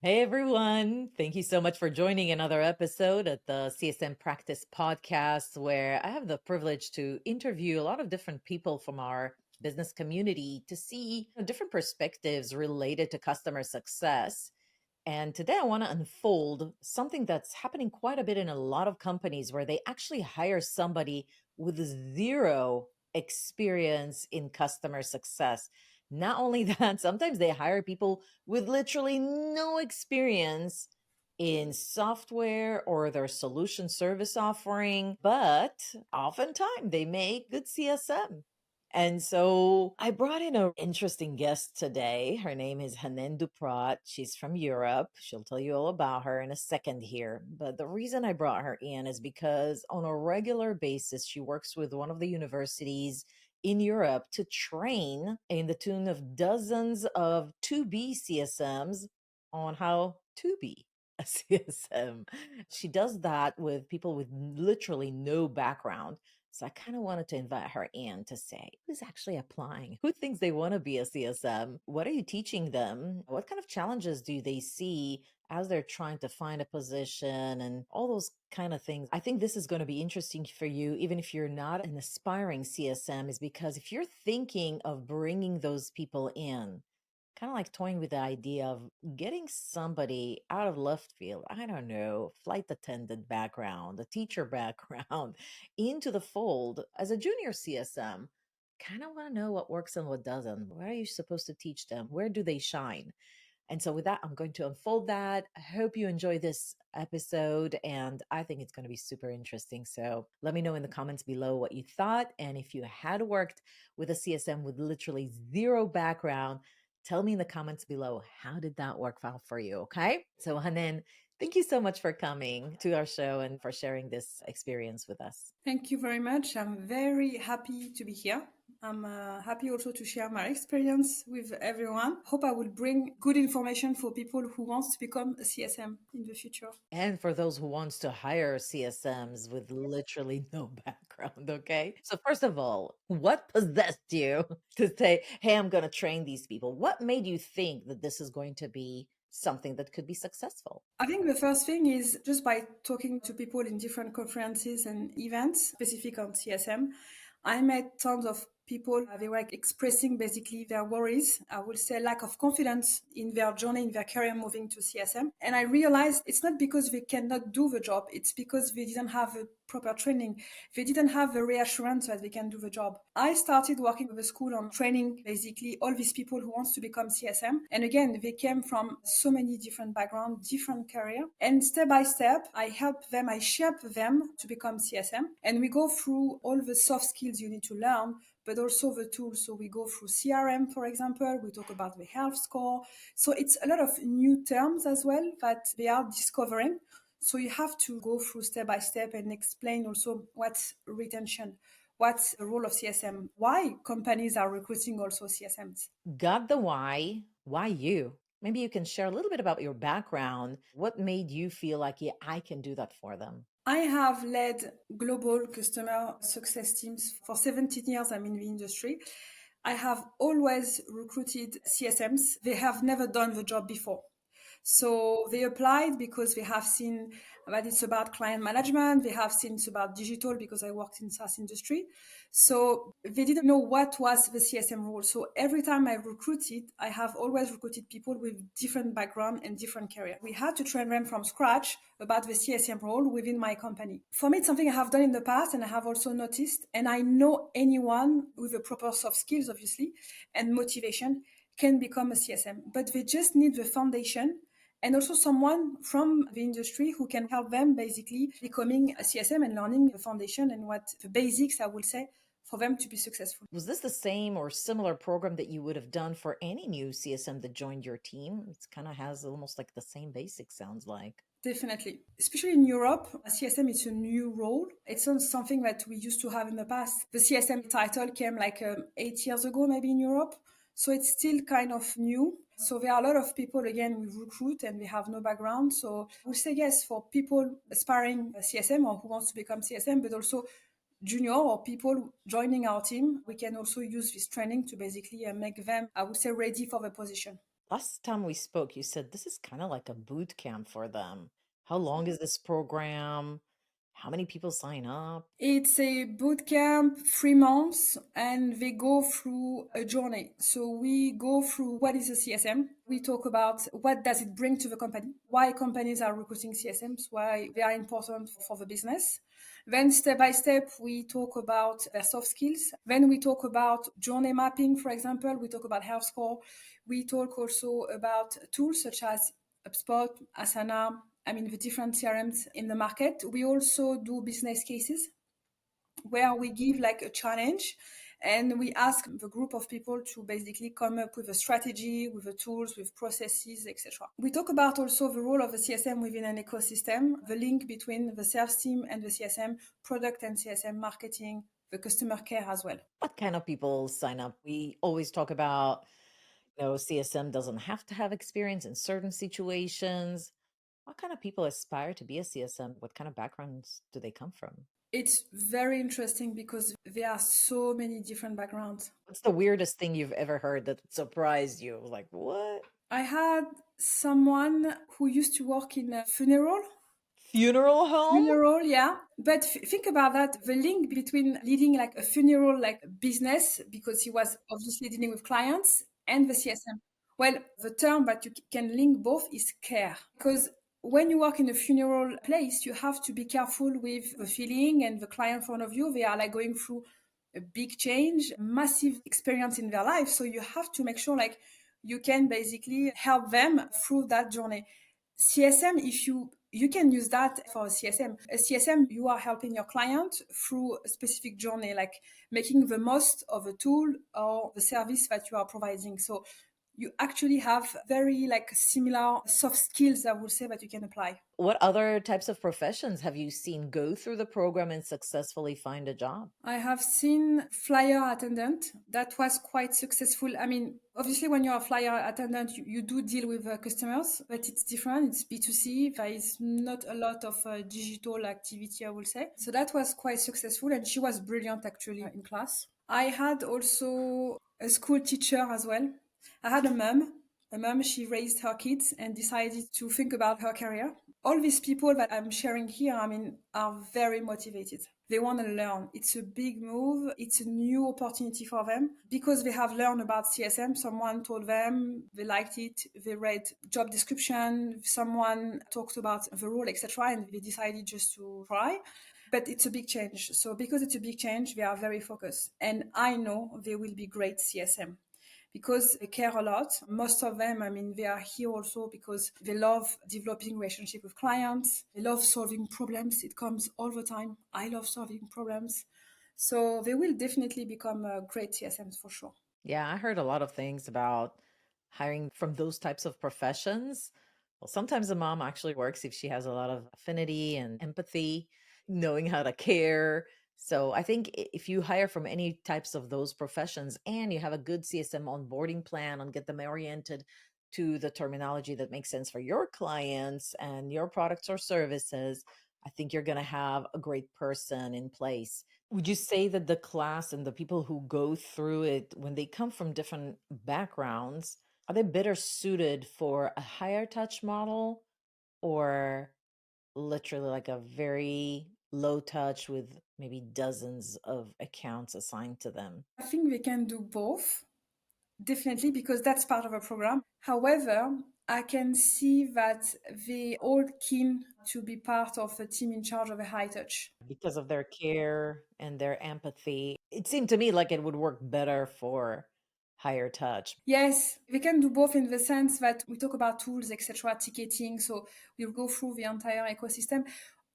Hey everyone. Thank you so much for joining another episode at the CSM Practice podcast, where I have the privilege to interview a lot of different people from our business community to see different perspectives related to customer success. And today I want to unfold something that's happening quite a bit in a lot of companies where they actually hire somebody with zero experience in customer success. Not only that, sometimes they hire people with literally no experience in software or their solution service offering, but oftentimes they make good CSM. And so I brought in an interesting guest today. Her name is Hanene Duprat. She's from Europe. She'll tell you all about her in a second here. But the reason I brought her in is because on a regular basis, she works with one of the universities in Europe to train in the tune of dozens of to be CSMs on how to be a CSM. She does that with people with literally no background. So I kind of wanted to invite her in to say, who's actually applying? Who thinks they want to be a CSM? What are you teaching them? What kind of challenges do they see as they're trying to find a position and all those kind of things? I think this is going to be interesting for you, even if you're not an aspiring CSM, is because if you're thinking of bringing those people in, kind of like toying with the idea of getting somebody out of left field, I don't know, flight attendant background, a teacher background, into the fold as a junior CSM. Kind of want to know what works and what doesn't. What are you supposed to teach them? Where do they shine? And so, with that, I'm going to unfold that. I hope you enjoy this episode, and I think it's going to be super interesting. So, let me know in the comments below what you thought. And if you had worked with a CSM with literally zero background, tell me in the comments below, how did that work out for you? Okay. So, Hanan, thank you so much for coming to our show and for sharing this experience with us. Thank you very much. I'm very happy to be here. I'm happy also to share my experience with everyone. Hope I will bring good information for people who want to become a CSM in the future. And for those who wants to hire CSMs with literally no background, okay? So first of all, what possessed you to say, "Hey, I'm going to train these people"? What made you think that this is going to be something that could be successful? I think the first thing is just by talking to people in different conferences and events specific on CSM, I met tons of people. They were expressing basically their worries. I would say lack of confidence in their journey, in their career moving to CSM. And I realized it's not because they cannot do the job. It's because they didn't have a proper training. They didn't have the reassurance that they can do the job. I started working with a school on training basically all these people who wants to become CSM. And again, they came from so many different backgrounds, different career. And step by step, I help them, I shape them to become CSM. And we go through all the soft skills you need to learn, but also the tools. So we go through CRM, for example. We talk about the health score. So it's a lot of new terms as well that they are discovering. So you have to go through step by step and explain also what's retention, what's the role of CSM, why companies are recruiting also CSMs. Got the why. Why you? Maybe you can share a little bit about your background. What made you feel like, yeah, I can do that for them? I have led global customer success teams for 17 years. I'm in the industry. I have always recruited CSMs. They have never done the job before. So they applied because they have seen that it's about client management. They have seen it's about digital because I worked in SaaS industry. So they didn't know what was the CSM role. So every time I recruited, I have always recruited people with different background and different career. We had to train them from scratch about the CSM role within my company. For me, it's something I have done in the past and I have also noticed. And I know anyone with the proper soft skills, obviously, and motivation can become a CSM, but they just need the foundation and also someone from the industry who can help them basically becoming a CSM and learning the foundation and what the basics, I would say, for them to be successful. Was this the same or similar program that you would have done for any new CSM that joined your team? It kind of has almost like the same basics, sounds like. Definitely. Especially in Europe, a CSM is a new role. It's not something that we used to have in the past. The CSM title came like 8 years ago, maybe in Europe. So it's still kind of new. So there are a lot of people, again, we recruit and we have no background. So we say yes for people aspiring a CSM or who wants to become CSM, but also junior or people joining our team. We can also use this training to basically make them, I would say, ready for the position. Last time we spoke, you said this is kind of like a boot camp for them. How long is this program? How many people sign up? It's a boot camp, 3 months, and they go through a journey. So we go through what is a CSM. We talk about what does it bring to the company, why companies are recruiting CSMs, why they are important for the business. Then step by step, we talk about their soft skills. Then we talk about journey mapping, for example. We talk about health score. We talk also about tools such as HubSpot, Asana, the different CRMs in the market. We also do business cases where we give like a challenge and we ask the group of people to basically come up with a strategy, with the tools, with processes, etc. We talk about also the role of the CSM within an ecosystem, the link between the sales team and the CSM, product and CSM marketing, the customer care as well. What kind of people sign up? We always talk about, CSM doesn't have to have experience in certain situations. What kind of people aspire to be a CSM? What kind of backgrounds do they come from? It's very interesting because there are so many different backgrounds. What's the weirdest thing you've ever heard that surprised you? Like, what? I had someone who used to work in a funeral. Funeral home? Funeral, yeah. But think about that, the link between leading like a funeral like business, because he was obviously dealing with clients, and the CSM. Well, the term that you can link both is care. Because when you work in a funeral place, you have to be careful with the feeling and the client in front of you. They are like going through a big change, massive experience in their life. So you have to make sure like you can basically help them through that journey. CSM, if you can use that for a CSM. A CSM, you are helping your client through a specific journey, like making the most of a tool or the service that you are providing. So you actually have very like similar soft skills, I would say, that you can apply. What other types of professions have you seen go through the program and successfully find a job? I have seen flyer attendant. That was quite successful. Obviously, when you're a flyer attendant, you do deal with customers, but it's different. It's B2C. There is not a lot of digital activity, I will say. So that was quite successful, and she was brilliant actually in class. I had also a school teacher as well. I had a mom. She raised her kids and decided to think about her career. All these people that I'm sharing here, are very motivated. They want to learn. It's a big move. It's a new opportunity for them because they have learned about CSM. Someone told them, they liked it. They read job description. Someone talked about the role, etc. And they decided just to try. But it's a big change. So because it's a big change, they are very focused. And I know they will be great CSM because they care a lot. Most of them, they are here also because they love developing relationship with clients. They love solving problems. It comes all the time. I love solving problems. So they will definitely become great CSMs for sure. Yeah, I heard a lot of things about hiring from those types of professions. Well, sometimes a mom actually works if she has a lot of affinity and empathy, knowing how to care. So I think if you hire from any types of those professions and you have a good CSM onboarding plan and get them oriented to the terminology that makes sense for your clients and your products or services, I think you're going to have a great person in place. Would you say that the class and the people who go through it, when they come from different backgrounds, are they better suited for a higher touch model or literally like a very low touch with maybe dozens of accounts assigned to them? I think they can do both, definitely, because that's part of a program. However, I can see that they all keen to be part of a team in charge of a high touch. Because of their care and their empathy, it seemed to me like it would work better for higher touch. Yes, we can do both in the sense that we talk about tools, etc., ticketing. So we'll go through the entire ecosystem.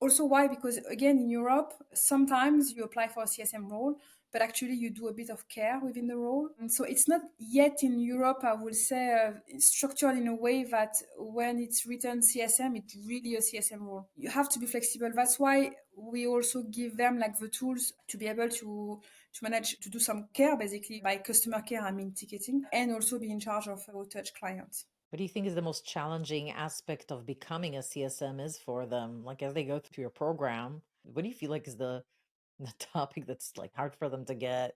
Also, why? Because again, in Europe, sometimes you apply for a CSM role, but actually you do a bit of care within the role. And so it's not yet in Europe, I would say, structured in a way that when it's written CSM, it's really a CSM role. You have to be flexible. That's why we also give them like the tools to be able to manage to do some care, basically by customer care, ticketing, and also be in charge of low touch clients. What do you think is the most challenging aspect of becoming a CSM is for them? Like as they go through your program, what do you feel like is the topic that's like hard for them to get?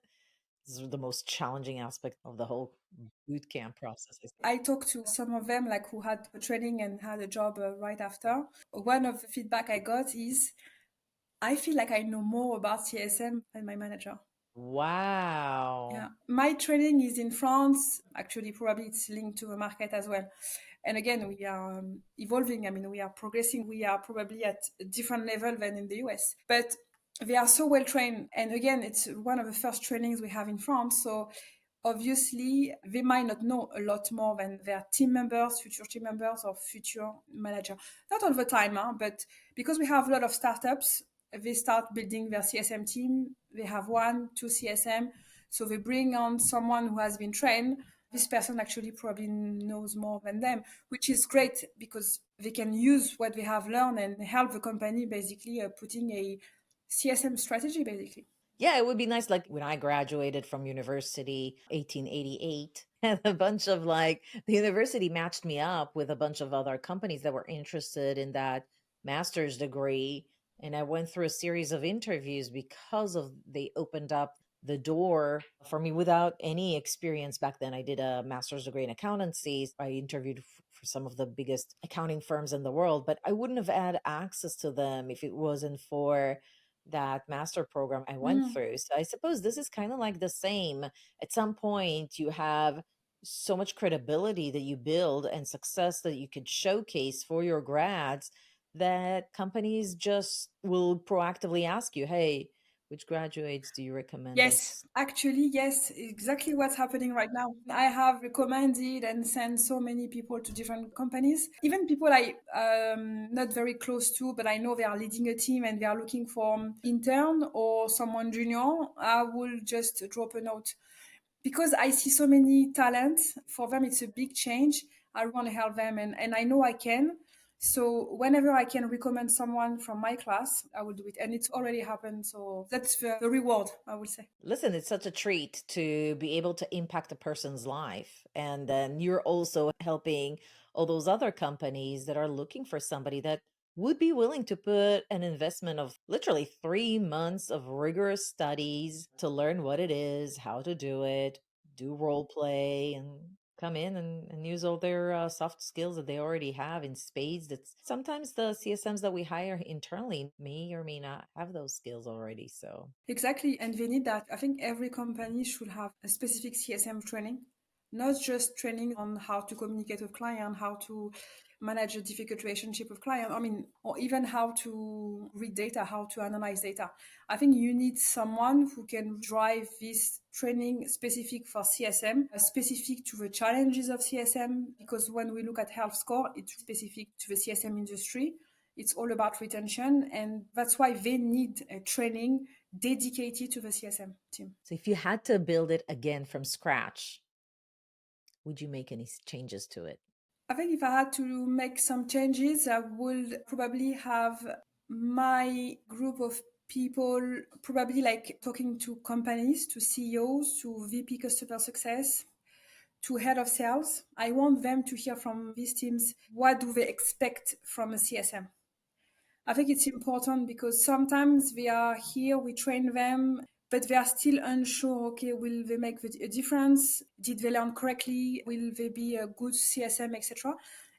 This is the most challenging aspect of the whole boot camp process, I think. I talked to some of them like who had a training and had a job right after. One of the feedback I got is I feel like I know more about CSM than my manager. Wow. Yeah, my training is in France. Actually, probably it's linked to the market as well. And again, we are evolving. I mean, we are progressing. We are probably at a different level than in the US, but they are so well trained. And again, it's one of the first trainings we have in France. So obviously, they might not know a lot more than their team members, future team members, or future manager. Not all the time, huh? But because we have a lot of startups, they start building their CSM team. They have 1, 2 CSM. So they bring on someone who has been trained. This person actually probably knows more than them, which is great because they can use what they have learned and help the company basically putting a CSM strategy basically. Yeah, it would be nice. Like when I graduated from university, 1888, and a bunch of like the university matched me up with a bunch of other companies that were interested in that master's degree. And I went through a series of interviews because of they opened up the door for me without any experience back then. I did a master's degree in accountancy. I interviewed for some of the biggest accounting firms in the world, but I wouldn't have had access to them if it wasn't for that master program I went Mm. through. So I suppose this is kind of like the same. At some point, you have so much credibility that you build and success that you could showcase for your grads that companies just will proactively ask you, hey, which graduates do you recommend Yes, us? actually, yes, exactly what's happening right now. I have recommended and sent so many people to different companies, even people I not very close to, but I know they are leading a team and they are looking for intern or someone junior. I will just drop a note because I see so many talents. For them, it's a big change. I want to help them, and I know I can. So whenever I can recommend someone from my class, I will do it. And it's already happened. So that's the reward, I would say. Listen, it's such a treat to be able to impact a person's life. And then you're also helping all those other companies that are looking for somebody that would be willing to put an investment of literally 3 months of rigorous studies to learn what it is, how to do it, do role play, and come in and use all their soft skills that they already have in spades. That's sometimes the CSMs that we hire internally may or may not have those skills already. So Exactly. And they need that. I think every company should have a specific CSM training, not just training on how to communicate with client, how to manage a difficult relationship with client. I mean, or even how to read data, how to analyze data. I think you need someone who can drive this training specific for CSM, specific to the challenges of CSM, because when we look at health score, it's specific to the CSM industry. It's all about retention, and that's why they need a training dedicated to the CSM team. So if you had to build it again from scratch, would you make any changes to it? I think if I had to make some changes, I would probably have my group of people probably like talking to companies, to CEOs, to VP customer success, to head of sales. I want them to hear from these teams what do they expect from a CSM. I think it's important because sometimes they are here, we train them, but they are still unsure. Okay, will they make a difference? Did they learn correctly? Will they be a good CSM, etc.?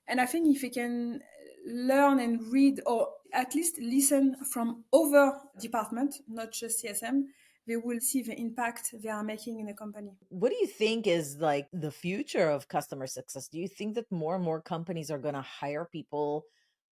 And I think if they can learn and read, or at least listen from other department, not just CSM, they will see the impact they are making in a company. What do you think is like the future of customer success? Do you think that more and more companies are going to hire people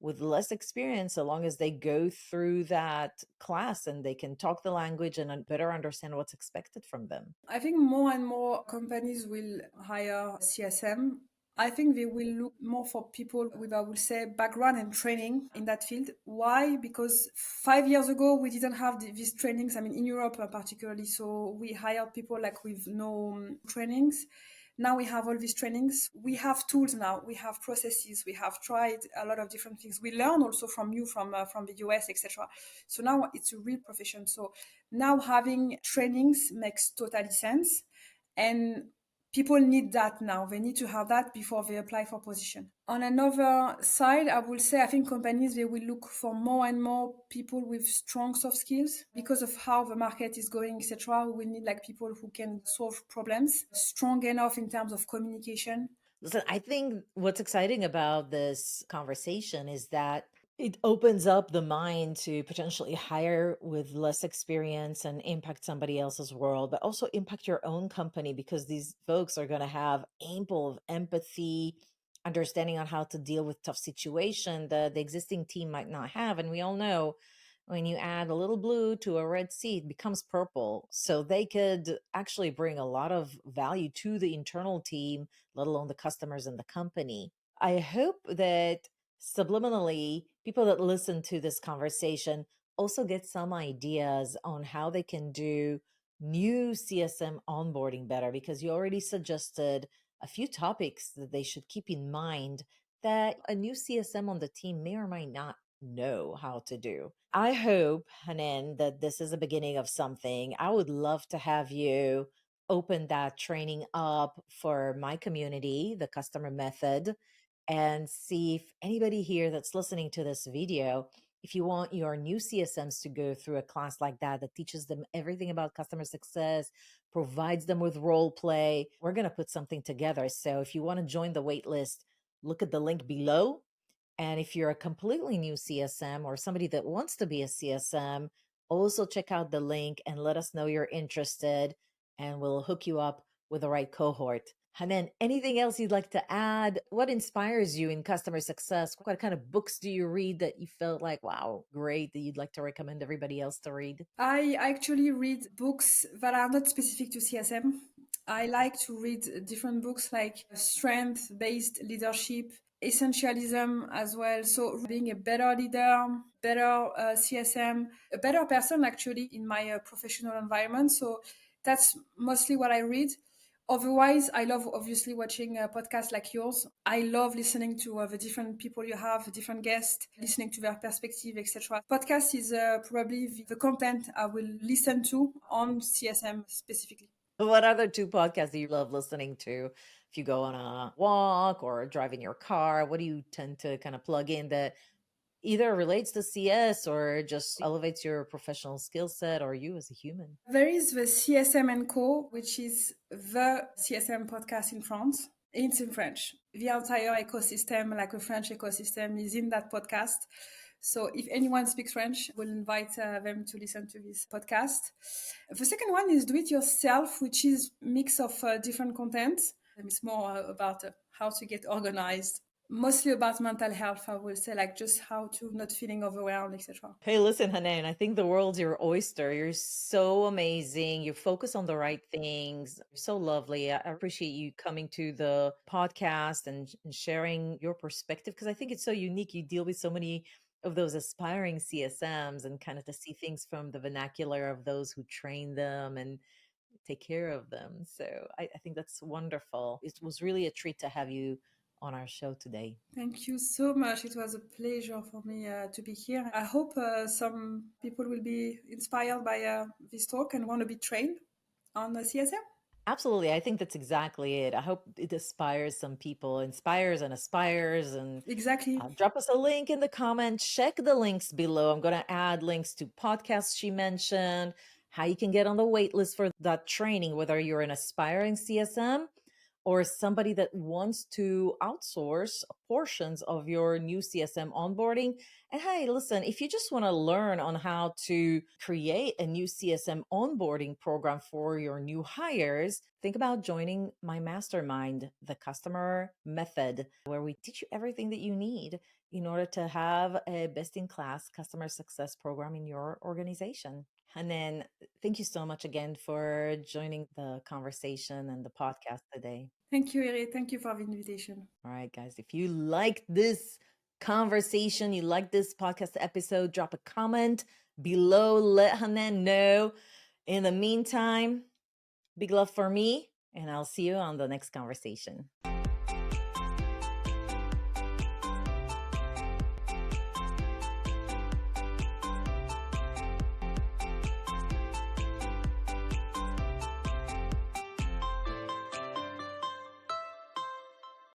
with less experience so long as they go through that class and they can talk the language and better understand what's expected from them? I think more and more companies will hire CSM. I think they will look more for people with, I would say, background and training in that field. Why? Because 5 years ago, we didn't have these trainings. I mean, in Europe particularly. So we hired people like with no trainings. Now we have all these trainings. We have tools now. We have processes. We have tried a lot of different things. We learn also from you, from the US, etc. So now it's a real profession. So now having trainings makes totally sense. And people need that now. They need to have that before they apply for position. On another side, I will say I think companies, they will look for more and more people with strong soft skills because of how the market is going, etc. We will need like people who can solve problems, strong enough in terms of communication. Listen, I think what's exciting about this conversation is that it opens up the mind to potentially hire with less experience and impact somebody else's world, but also impact your own company, because these folks are going to have ample of empathy, understanding on how to deal with tough situation that the existing team might not have. And we all know when you add a little blue to a red sea, it becomes purple. So they could actually bring a lot of value to the internal team, let alone the customers and the company. I hope that subliminally, people that listen to this conversation also get some ideas on how they can do new CSM onboarding better, because you already suggested a few topics that they should keep in mind that a new CSM on the team may or might not know how to do. I hope, Hanene, that this is a beginning of something. I would love to have you open that training up for my community, the customer method, and see if anybody here that's listening to this video, if you want your new CSMs to go through a class like that that teaches them everything about customer success, provides them with role play, we're going to put something together. So if you want to join the wait list, look at the link below. And if you're a completely new CSM or somebody that wants to be a CSM, also check out the link and let us know you're interested, and we'll hook you up with the right cohort. Hanene, anything else you'd like to add? What inspires you in customer success? What kind of books do you read that you felt like, wow, great, that you'd like to recommend everybody else to read? I actually read books that are not specific to CSM. I like to read different books like strength-based leadership, essentialism as well. So being a better leader, better CSM, a better person actually in my professional environment. So that's mostly what I read. Otherwise, I love obviously watching podcasts like yours. I love listening to the different people you have, different guests, listening to their perspective, etc. Podcast is probably the content I will listen to on CSM specifically. What other two podcasts do you love listening to? If you go on a walk or drive in your car, what do you tend to kind of plug in that either relates to CS or just elevates your professional skill set or you as a human? There is the CSM & Co, which is the CSM podcast in France. It's in French. The entire ecosystem, like a French ecosystem, is in that podcast. So if anyone speaks French, we'll invite them to listen to this podcast. The second one is Do It Yourself, which is mix of different content. It's more about how to get organized, mostly about mental health, I will say, like just how to not feeling overwhelmed, etc. Hey, listen, Hanene, I think the world's your oyster. You're so amazing. You focus on the right things. You're so lovely. I appreciate you coming to the podcast and sharing your perspective, because I think it's so unique. You deal with so many of those aspiring CSMs, and kind of to see things from the vernacular of those who train them and take care of them. So I think that's wonderful. It was really a treat to have you on our show today. Thank you so much. It was a pleasure for me to be here. I hope some people will be inspired by this talk and want to be trained on the CSM. Absolutely. I think that's exactly it. I hope it inspires some people, inspires and aspires. And Exactly. drop us a link in the comments. Check the links below. I'm going to add links to podcasts she mentioned, how you can get on the wait list for that training, whether you're an aspiring CSM or somebody that wants to outsource portions of your new CSM onboarding. And hey, listen, if you just want to learn on how to create a new CSM onboarding program for your new hires, think about joining my mastermind, the Customer Method, where we teach you everything that you need in order to have a best-in-class customer success program in your organization. And then thank you so much again for joining the conversation and the podcast today. Thank you, Eri. Thank you for the invitation. All right, guys, if you like this conversation, you like this podcast episode, drop a comment below. Let Hanene know. In the meantime, big love for me, and I'll see you on the next conversation.